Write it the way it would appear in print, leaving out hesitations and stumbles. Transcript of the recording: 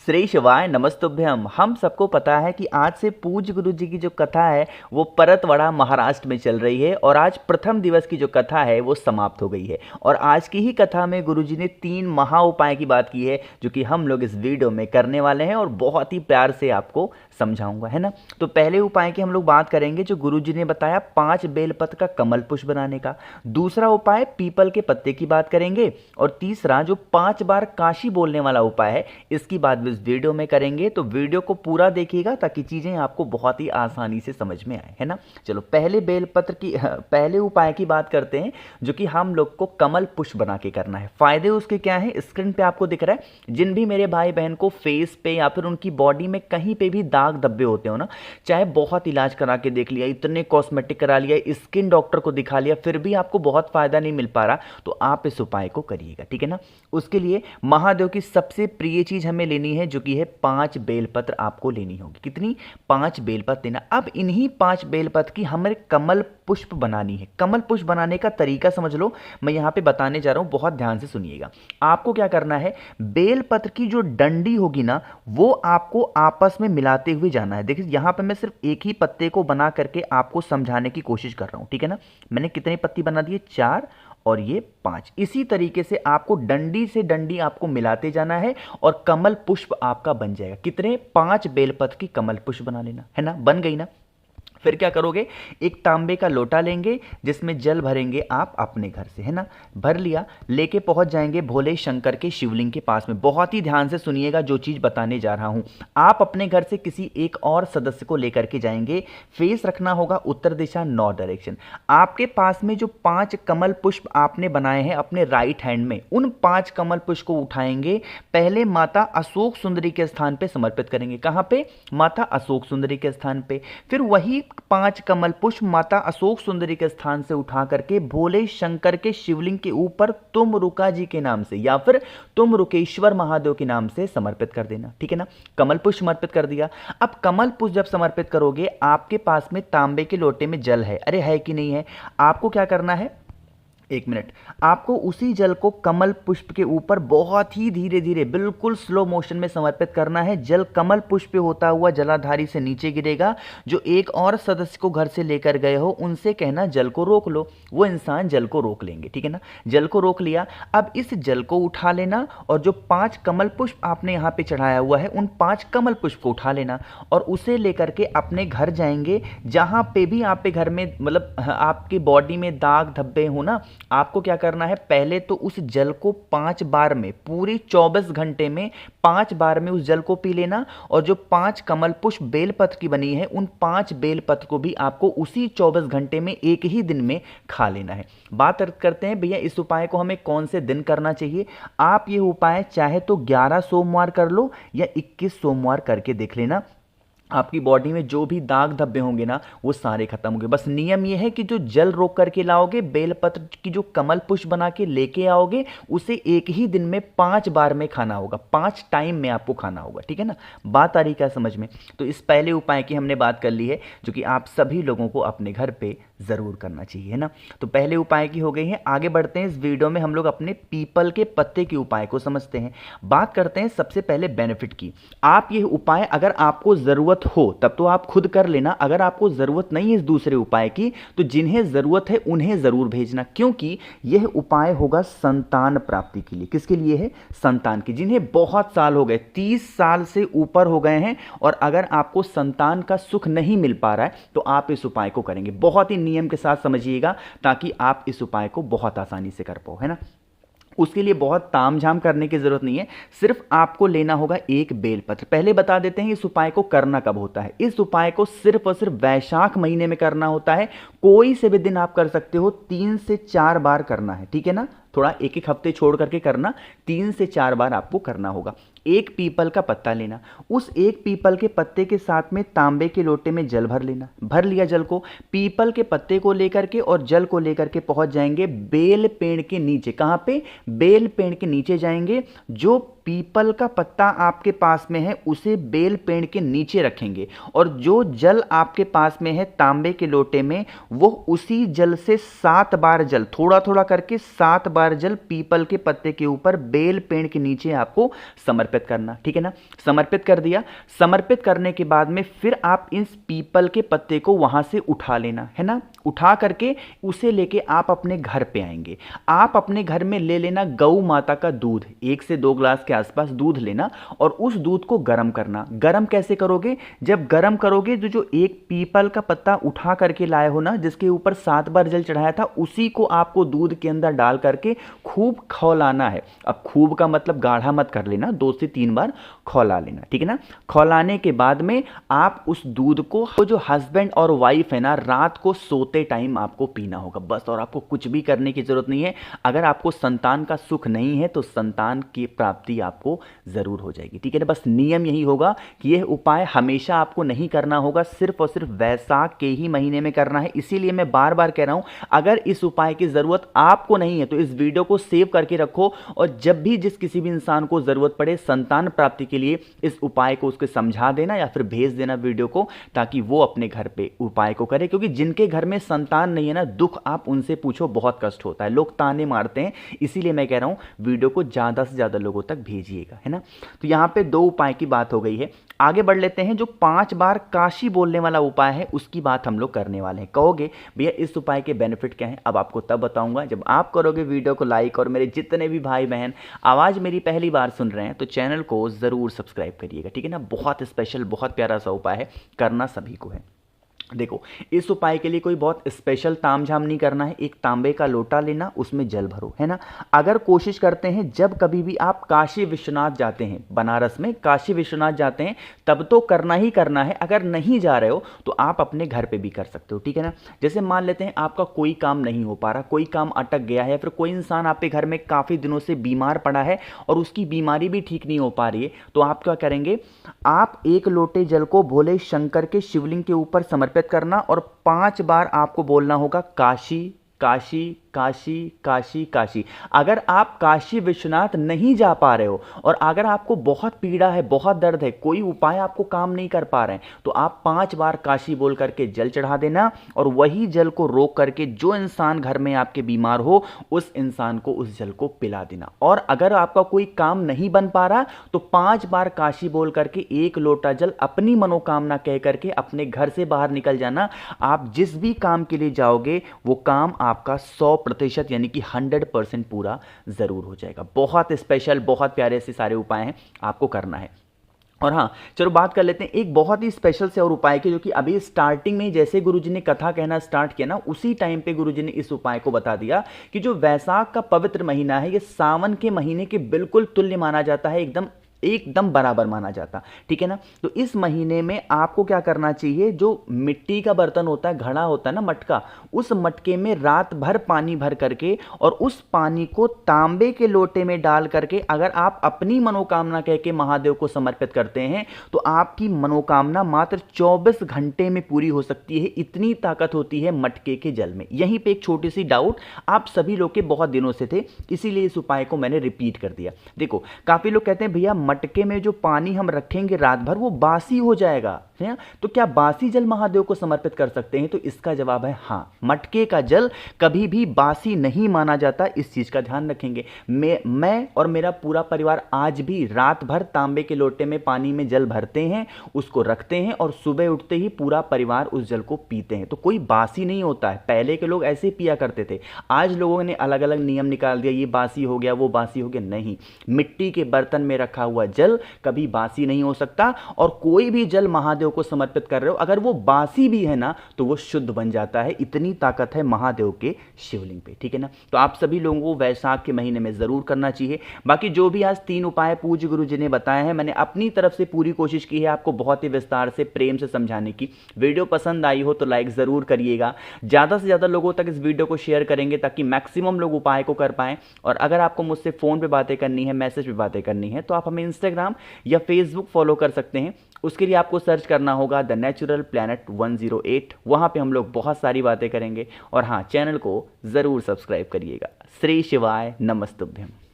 श्री शिवाय नमस्तुभ्यम। हम सबको पता है कि आज से पूज्य गुरु जी की जो कथा है वो परतवाड़ा महाराष्ट्र में चल रही है और आज प्रथम दिवस की जो कथा है वो समाप्त हो गई है। और आज की ही कथा में गुरु जी ने 3 महा उपाय की बात की है जो कि हम लोग इस वीडियो में करने वाले हैं और बहुत ही प्यार से आपको समझाऊंगा, है ना। तो पहले उपाय की हम लोग बात करेंगे जो गुरु जी ने बताया 5 बेलपत्र का कमल पुष्प बनाने का। दूसरा उपाय पीपल के पत्ते की बात करेंगे और तीसरा जो 5 बार काशी बोलने वाला उपाय है इसकी बात भी इस वीडियो में करेंगे। तो वीडियो को पूरा देखिएगा ताकि चीजें आपको बहुत ही आसानी से समझ में आए, है ना। चलो पहले बेलपत्र की पहले उपाय की बात करते हैं जो कि हम लोग को कमल पुष्प बना के करना है। फायदे उसके क्या है स्क्रीन पे आपको दिख रहा है। जिन भी मेरे भाई बहन को फेस पे या फिर उनकी बॉडी में कहीं पे भी दाग धब्बे होते हो ना, चाहे बहुत इलाज करा के देख लिया, इतने कॉस्मेटिक करा लिया, स्किन डॉक्टर को दिखा लिया, फिर भी आपको बहुत फायदा नहीं मिल पा रहा, तो आप इस उपाय को करिएगा, ठीक है ना। उसके लिए महादेव की सबसे प्रिय चीज हमें लेनी है जो कि है 5 बेलपत्र आपको लेनी होगी। कितनी? 5 बेलपत्र लेना। अब इन्हीं 5 बेलपत्र की हमें कमल पुष्प बनानी है। कमल पुष्प बनाने का तरीका समझ लो, मैं यहां पे बताने जा रहा हूं, बहुत ध्यान से सुनिएगा। आपको क्या करना है, बेलपत्र की जो डंडी होगी ना वो आपको आपस में मिलाते हुए जाना है। देखिए यहां पे मैं सिर्फ एक ही पत्ते को बना करके आपको समझाने की कोशिश कर रहा हूं, ठीक है ना। मैंने कितने पत्ती बना दिए? 4 और ये 5। इसी तरीके से आपको डंडी से डंडी आपको मिलाते जाना है और कमल पुष्प आपका बन जाएगा। कितने? 5 बेलपत्र की कमल पुष्प बना लेना, है ना। बन गई ना। फिर क्या करोगे, एक तांबे का लोटा लेंगे जिसमें जल भरेंगे आप अपने घर से, है ना। भर लिया, लेके पहुंच जाएंगे भोले शंकर के शिवलिंग के पास में। बहुत ही ध्यान से सुनिएगा जो चीज बताने जा रहा हूं। आप अपने घर से किसी एक और सदस्य को लेकर के जाएंगे। फेस रखना होगा उत्तर दिशा, नॉर्थ डायरेक्शन। आपके पास में जो 5 कमल पुष्प आपने बनाए हैं अपने राइट हैंड में, उन 5 कमल पुष्प को उठाएंगे, पहले माता अशोक सुंदरी के स्थान पे समर्पित करेंगे। कहां पे? माता अशोक सुंदरी के स्थान पे। फिर वही 5 कमल पुष्प माता अशोक सुंदरी के स्थान से उठा करके भोले शंकर के शिवलिंग के ऊपर तुम रुका जी के नाम से या फिर तुम रुकेश्वर महादेव के नाम से समर्पित कर देना, ठीक है ना। कमल पुष्प समर्पित कर दिया। अब कमल पुष्प जब समर्पित करोगे, आपके पास में तांबे के लोटे में जल है, अरे है कि नहीं है। आपको क्या करना है, 1 मिनट, आपको उसी जल को कमल पुष्प के ऊपर बहुत ही धीरे धीरे बिल्कुल स्लो मोशन में समर्पित करना है। जल कमल पुष्प पे होता हुआ जलाधारी से नीचे गिरेगा। जो एक और सदस्य को घर से लेकर गए हो उनसे कहना जल को रोक लो, वो इंसान जल को रोक लेंगे, ठीक है ना। जल को रोक लिया। अब इस जल को उठा लेना और जो 5 कमल पुष्प आपने यहाँ पे चढ़ाया हुआ है उन 5 कमल पुष्प को उठा लेना और उसे लेकर के अपने घर जाएंगे। जहां पे भी आपके घर में मतलब आपकी बॉडी में दाग धब्बे हो ना, आपको क्या करना है, पहले तो उस जल को 5 बार में, पूरी 24 घंटे में 5 बार में उस जल को पी लेना। और जो 5 कमल पुष्प बेलपत्र की बनी है उन 5 बेलपत्र को भी आपको उसी 24 घंटे में एक ही दिन में खा लेना है। बात करते हैं भैया इस उपाय को हमें कौन से दिन करना चाहिए। आप ये उपाय चाहे तो 11 सोमवार कर लो या 21 सोमवार करके देख लेना। आपकी बॉडी में जो भी दाग धब्बे होंगे ना वो सारे खत्म होंगे। बस नियम ये है कि जो जल रोक करके लाओगे, बेलपत्र की जो कमल पुष्प बना के लेके आओगे, उसे एक ही दिन में 5 बार में खाना होगा, 5 टाइम में आपको खाना होगा, ठीक है ना। बात आ रही क्या समझ में। तो इस पहले उपाय की हमने बात कर ली है जो कि आप सभी लोगों को अपने घर पे जरूर करना चाहिए, है ना। तो पहले उपाय की हो गई है। आगे बढ़ते हैं, इस वीडियो में हम लोग अपने पीपल के पत्ते के उपाय को समझते हैं। बात करते हैं सबसे पहले बेनिफिट की। आप ये उपाय अगर आपको जरूरत हो तब तो आप खुद कर लेना। अगर आपको जरूरत नहीं है इस दूसरे उपाय की तो जिन्हें जरूरत है उन्हें जरूर भेजना, क्योंकि यह उपाय होगा संतान प्राप्ति के लिए। किसके लिए है? संतान की। जिन्हें बहुत साल हो गए, 30 साल से ऊपर हो गए हैं और अगर आपको संतान का सुख नहीं मिल पा रहा है तो आप इस उपाय को करेंगे। बहुत ही नियम के साथ समझिएगा ताकि आप इस उपाय को बहुत आसानी से कर पाओ, है ना। उसके लिए बहुत तामझाम करने की जरूरत नहीं है, सिर्फ आपको लेना होगा एक बेलपत्र। पहले बता देते हैं इस उपाय को करना कब होता है। इस उपाय को सिर्फ और सिर्फ वैशाख महीने में करना होता है। कोई से भी दिन आप कर सकते हो, 3 से 4 बार करना है, ठीक है ना। थोड़ा एक एक हफ्ते छोड़ करके करना, 3 से 4 बार आपको करना होगा। एक पीपल का पत्ता लेना, उस एक पीपल के पत्ते के साथ में तांबे के लोटे में जल भर लेना। भर लिया जल को, पीपल के पत्ते को लेकर के और जल को लेकर के पहुंच जाएंगे बेल पेड़ के नीचे। कहां पे? बेल पेड़ के नीचे जाएंगे। जो पीपल का पत्ता आपके पास में है उसे बेल पेड़ के नीचे रखेंगे और जो जल आपके पास में है तांबे के लोटे में, वो उसी जल से 7 बार जल, थोड़ा थोड़ा करके 7 बार जल पीपल के पत्ते के ऊपर बेल पेड़ के नीचे आपको समर्पित करना। ठीक है ना, समर्पित कर दिया। समर्पित करने के बाद में फिर आप इस पीपल के पत्ते को वहां से उठा लेना है ना, उठा करके उसे लेके आप अपने घर पे आएंगे। आप अपने घर में ले लेना गौ माता का दूध, 1 से 2 ग्लास के आसपास दूध लेना और उस दूध को गर्म करना। गर्म कैसे करोगे? जब गर्म करोगे तो जो एक पीपल का पत्ता उठा करके लाए हो ना, जिसके ऊपर 7 बार जल चढ़ाया था, उसी को आपको दूध के अंदर डाल करके खूब खौलाना है। अब खूब का मतलब गाढ़ा मत कर लेना, 2 से 3 बार खौला लेना। ठीक है ना, खौलाने के बाद में आप उस दूध को, जो हस्बैंड और वाइफ है ना, रात को सोते टाइम आपको पीना होगा बस, और आपको कुछ भी करने की जरूरत नहीं है। अगर आपको संतान का सुख नहीं है तो संतान की प्राप्ति आपको जरूर हो जाएगी। ठीक है ना, बस नियम यही होगा कि यह उपाय हमेशा आपको नहीं करना होगा, सिर्फ और सिर्फ वैशाख के ही महीने में करना है। इसीलिए मैं बार बार कह रहा हूं, अगर इस उपाय की जरूरत आपको नहीं है तो इस वीडियो को सेव करके रखो और जब भी जिस किसी भी इंसान को जरूरत पड़े संतान प्राप्ति के लिए, इस उपाय को उसको समझा देना या फिर भेज देना वीडियो को, ताकि वो अपने घर पे उपाय को करे। क्योंकि जिनके घर में संतान नहीं है ना, दुख आप उनसे पूछो, बहुत कष्ट होता है, लोग ताने मारते हैं। इसीलिए मैं कह रहा हूं वीडियो को ज्यादा से ज्यादा लोगों तक भेजिएगा, है ना। तो यहां पे 2 उपाय की बात हो गई है। आगे बढ़ लेते हैं। जो 5 बार काशी बोलने वाला उपाय है उसकी बात हम लोग करने वाले हैं। कहोगे भैया इस उपाय के बेनिफिट क्या है? अब आपको तब बताऊंगा जब आप करोगे वीडियो को लाइक। और मेरे जितने भी भाई बहन आवाज मेरी पहली बार सुन रहे हैं तो चैनल को जरूर सब्सक्राइब करिएगा। ठीक है ना, बहुत स्पेशल, बहुत प्यारा सा उपाय है, करना सभी को है। देखो, इस उपाय के लिए कोई बहुत स्पेशल तामझाम नहीं करना है। एक तांबे का लोटा लेना, उसमें जल भरो, है ना। अगर कोशिश करते हैं, जब कभी भी आप काशी विश्वनाथ जाते हैं, बनारस में काशी विश्वनाथ जाते हैं, तब तो करना ही करना है। अगर नहीं जा रहे हो तो आप अपने घर पे भी कर सकते हो। ठीक है ना, जैसे मान लेते हैं आपका कोई काम नहीं हो पा रहा, कोई काम अटक गया है, फिर कोई इंसान आपके घर में काफ़ी दिनों से बीमार पड़ा है और उसकी बीमारी भी ठीक नहीं हो पा रही है, तो आप क्या करेंगे? आप 1 लोटे जल को भोले शंकर के शिवलिंग के ऊपर समर्पित करना और 5 बार आपको बोलना होगा काशी काशी काशी काशी काशी। अगर आप काशी विश्वनाथ नहीं जा पा रहे हो और अगर आपको बहुत पीड़ा है, बहुत दर्द है, कोई उपाय आपको काम नहीं कर पा रहे हैं, तो आप 5 बार काशी बोल करके जल चढ़ा देना और वही जल को रोक करके जो इंसान घर में आपके बीमार हो उस इंसान को उस जल को पिला देना। और अगर आपका कोई काम नहीं बन पा रहा तो 5 बार काशी बोल करके 1 लोटा जल अपनी मनोकामना कह करके अपने घर से बाहर निकल जाना। आप जिस भी काम के लिए जाओगे वो काम आपका 100% यानी कि 100% पूरा जरूर हो जाएगा। बहुत स्पेशल, बहुत प्यारे से सारे उपाय हैं, आपको करना है। और हाँ, चलो बात कर लेते हैं एक बहुत ही स्पेशल से और उपाय की, जो कि अभी स्टार्टिंग में जैसे गुरुजी ने कथा कहना स्टार्ट किया ना, उसी टाइम पे गुरुजी ने इस उपाय को बता दिया कि जो वैशाख का पवित्र महीना है, ये सावन के महीने के बिल्कुल तुल्य माना जाता है, एकदम बराबर माना जाता। ठीक है ना, तो इस महीने में आपको क्या करना चाहिए? जो मिट्टी का बर्तन होता है, घड़ा होता है ना, मटका, उस मटके में रात भर पानी भर करके और उस पानी को तांबे के लोटे में डाल करके अगर आप अपनी मनोकामना कह के महादेव को समर्पित करते हैं तो आपकी मनोकामना मात्र 24 घंटे में पूरी हो सकती है। इतनी ताकत होती है मटके के जल में। यहीं पे एक छोटी सी डाउट आप सभी लोग के बहुत दिनों से थे, इसीलिए इस उपाय को मैंने रिपीट कर दिया। देखो, काफी लोग कहते हैं भैया मटके में जो पानी हम रखेंगे रात भर वो बासी हो जाएगा, है? तो क्या बासी जल महादेव को समर्पित कर सकते हैं? तो इसका जवाब है हाँ, मटके का जल कभी भी बासी नहीं माना जाता। इस चीज का ध्यान रखेंगे। मैं और मेरा पूरा परिवार आज भी रात भर तांबे के लोटे में पानी में जल भरते हैं, उसको रखते हैं और सुबह उठते ही पूरा परिवार उस जल को पीते हैं। तो कोई बासी नहीं होता है। पहले के लोग ऐसे पिया करते थे, आज लोगों ने अलग अलग नियम निकाल दिया, ये बासी हो गया, वो बासी हो गया। नहीं, मिट्टी के बर्तन में रखा हुआ जल कभी बासी नहीं हो सकता। और कोई भी जल महादेव को समर्पित कर रहे हो, अगर वो बासी भी है ना तो वो शुद्ध बन जाता है। इतनी ताकत है महादेव के शिवलिंग पे। ठीक है ना, तो आप सभी लोगों को वैशाख के महीने में जरूर करना चाहिए। बाकी जो भी आज 3 उपाय पूज्य गुरु जी ने बताए हैं, मैंने अपनी तरफ से पूरी कोशिश की है आपको बहुत ही विस्तार से प्रेम से समझाने की। वीडियो पसंद आई हो तो लाइक जरूर करिएगा, ज्यादा से ज्यादा लोगों तक इस वीडियो को शेयर करेंगे ताकि मैक्सिमम लोग उपाय को कर पाएं। और अगर आपको मुझसे फोन पे बातें करनी है, मैसेज पे बातें करनी है, तो आप हमें इंस्टाग्राम या फेसबुक फॉलो कर सकते हैं। उसके लिए आपको सर्च करना होगा द नेचुरल प्लैनेट 108। वहां पे हम लोग बहुत सारी बातें करेंगे। और हाँ, चैनल को जरूर सब्सक्राइब करिएगा। श्री शिवाय नमस्तुभ्यम।